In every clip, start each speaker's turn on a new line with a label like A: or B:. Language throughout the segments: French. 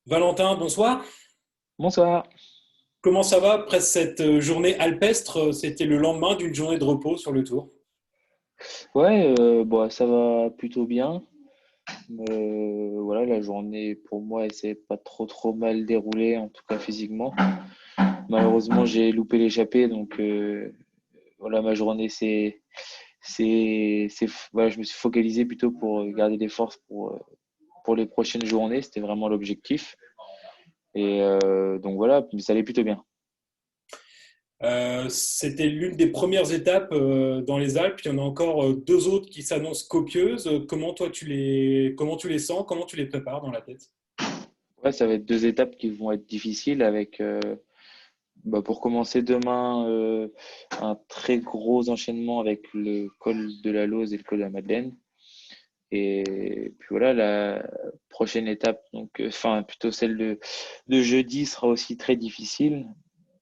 A: Valentin, bonsoir.
B: Bonsoir.
A: Comment ça va après cette journée alpestre? C'était le lendemain d'une journée de repos sur le Tour.
B: Ouais, bon, ça va plutôt bien. Voilà, la journée pour moi, elle s'est pas trop mal déroulée, en tout cas physiquement. Malheureusement, j'ai loupé l'échappée, donc voilà, ma journée, voilà, je me suis focalisé plutôt pour garder des forces pour les prochaines journées. C'était vraiment l'objectif. Et donc voilà, mais ça allait plutôt bien.
A: C'était l'une des premières étapes dans les Alpes. Il y en a encore deux autres qui s'annoncent copieuses. Comment tu les sens? Comment tu les prépares dans la tête?
B: Ouais, ça va être deux étapes qui vont être difficiles avec bah, pour commencer demain, un très gros enchaînement avec le col de la Lose et le col de la Madeleine. Et puis voilà, la prochaine étape, donc, enfin plutôt celle de jeudi, sera aussi très difficile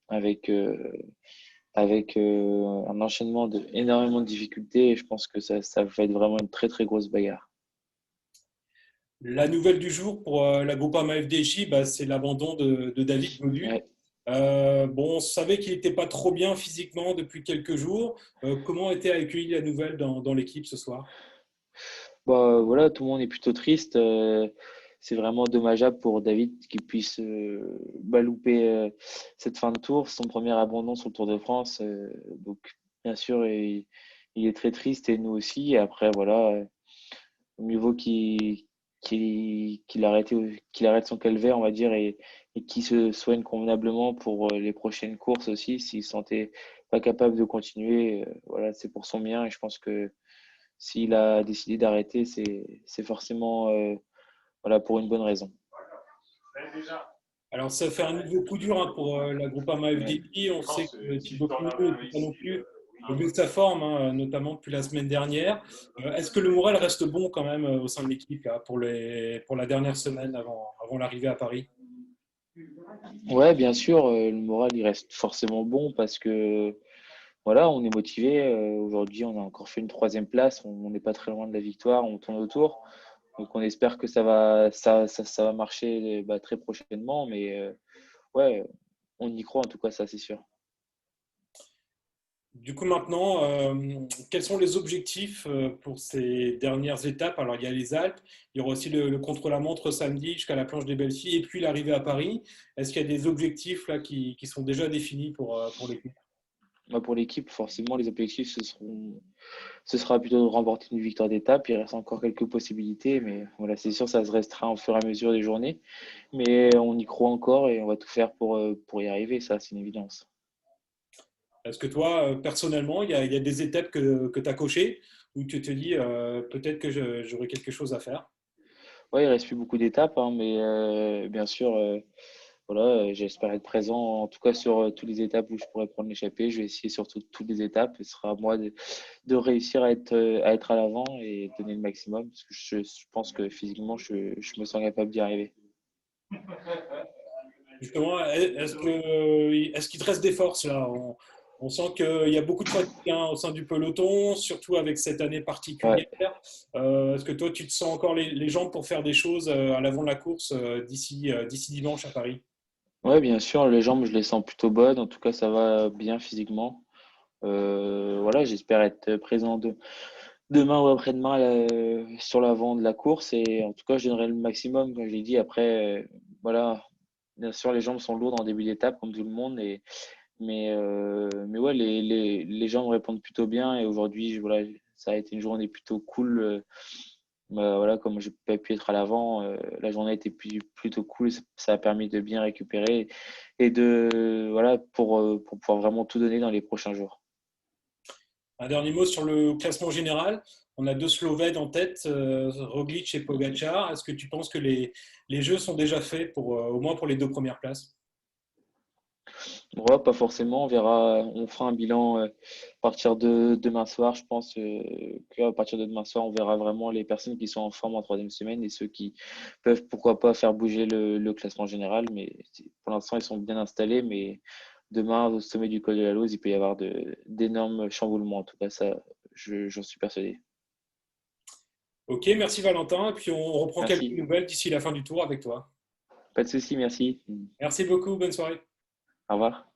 B: avec, un enchaînement de énormément de difficultés. Et je pense que ça va être vraiment une très grosse bagarre.
A: La nouvelle du jour pour la Groupama FDJ, bah, c'est l'abandon de David Godu.
B: Ouais.
A: Bon, on savait qu'il n'était pas trop bien physiquement depuis quelques jours. Comment a été accueillie la nouvelle dans l'équipe ce soir?
B: Bah, voilà, tout le monde est plutôt triste. C'est vraiment dommageable pour David qu'il puisse bah, louper cette fin de tour, son premier abandon sur le Tour de France. Donc, bien sûr, il est très triste et nous aussi. Et après, voilà, mieux vaut qu'il arrête son calvaire, on va dire, et qu'il se soigne convenablement pour les prochaines courses aussi. S'il se sentait pas capable de continuer, voilà, c'est pour son bien. Et je pense que s'il a décidé d'arrêter, c'est forcément voilà, pour une bonne raison.
A: Alors, ça fait un nouveau coup dur hein, pour la Groupama
B: Ouais.
A: FDJ. On sait que Thibaut Pinot n'était pas non plus au mieux de sa forme, hein, notamment depuis la semaine dernière. Est-ce que le moral reste bon quand même au sein de l'équipe là, pour la dernière semaine avant l'arrivée à Paris?
B: Ouais, bien sûr, le moral il reste forcément bon parce que voilà, on est motivé. Aujourd'hui, on a encore fait une troisième place, on n'est pas très loin de la victoire, on tourne autour. Donc on espère que ça va marcher bah, très prochainement, mais ouais, on y croit en tout cas, ça c'est sûr.
A: Du coup, maintenant, quels sont les objectifs pour ces dernières étapes? Alors, il y a les Alpes, il y aura aussi le contre-la-montre samedi jusqu'à la planche des Belles-Filles, et puis l'arrivée à Paris. Est-ce qu'il y a des objectifs là qui sont déjà définis pour l'équipe?
B: Moi, pour l'équipe, forcément, les objectifs, ce sera plutôt de remporter une victoire d'étape. Il reste encore quelques possibilités, mais voilà, c'est sûr, ça se restera au fur et à mesure des journées. Mais on y croit encore et on va tout faire pour y arriver, ça, c'est une évidence.
A: Est-ce que toi, personnellement, il y a des étapes que tu as cochées où tu te dis peut-être que j'aurais quelque chose à faire?
B: Ouais, il reste plus beaucoup d'étapes, hein, mais bien sûr, voilà, j'espère être présent, en tout cas sur toutes les étapes où je pourrais prendre l'échappée. Je vais essayer sur toutes les étapes. Ce sera à moi de réussir à être à l'avant et donner le maximum, parce que je pense que physiquement, je me sens capable d'y arriver.
A: Justement, est-ce qu'il te reste des forces là? On sent qu'il y a beaucoup de fatigue hein, au sein du peloton, surtout avec cette année particulière.
B: Ouais,
A: Est-ce que toi, tu te sens encore les jambes pour faire des choses à l'avant de la course d'ici dimanche à Paris?
B: ouais, bien sûr, les jambes, je les sens plutôt bonnes. En tout cas, ça va bien physiquement. Voilà, j'espère être présent demain ou après-demain sur l'avant de la course. Et en tout cas, je donnerai le maximum, comme je l'ai dit. Après, voilà, bien sûr, les jambes sont lourdes en début d'étape, comme tout le monde. Mais ouais, les jambes répondent plutôt bien. Et aujourd'hui, voilà, ça a été une journée plutôt cool. Bah, voilà, comme j'ai pas pu être à l'avant, la journée a été plutôt cool. Ça a permis de bien récupérer et voilà, pour pouvoir vraiment tout donner dans les prochains jours.
A: Un dernier mot sur le classement général. On a deux Slovènes en tête, Roglic et Pogacar. Est-ce que tu penses que les jeux sont déjà faits au moins pour les deux premières places?
B: Ouais, pas forcément. On verra. On fera un bilan à partir de demain soir. Je pense qu'à partir de demain soir, on verra vraiment les personnes qui sont en forme en troisième semaine et ceux qui peuvent, pourquoi pas, faire bouger le classement général. Mais pour l'instant, ils sont bien installés. Mais demain, au sommet du col de la Lose, il peut y avoir d'énormes chamboulements. En tout cas, ça, j'en suis persuadé.
A: Ok, merci Valentin. Et puis on reprend quelques
B: Merci.
A: nouvelles d'ici la fin du tour avec toi.
B: Pas de souci, merci.
A: Merci beaucoup, bonne soirée.
B: Au revoir.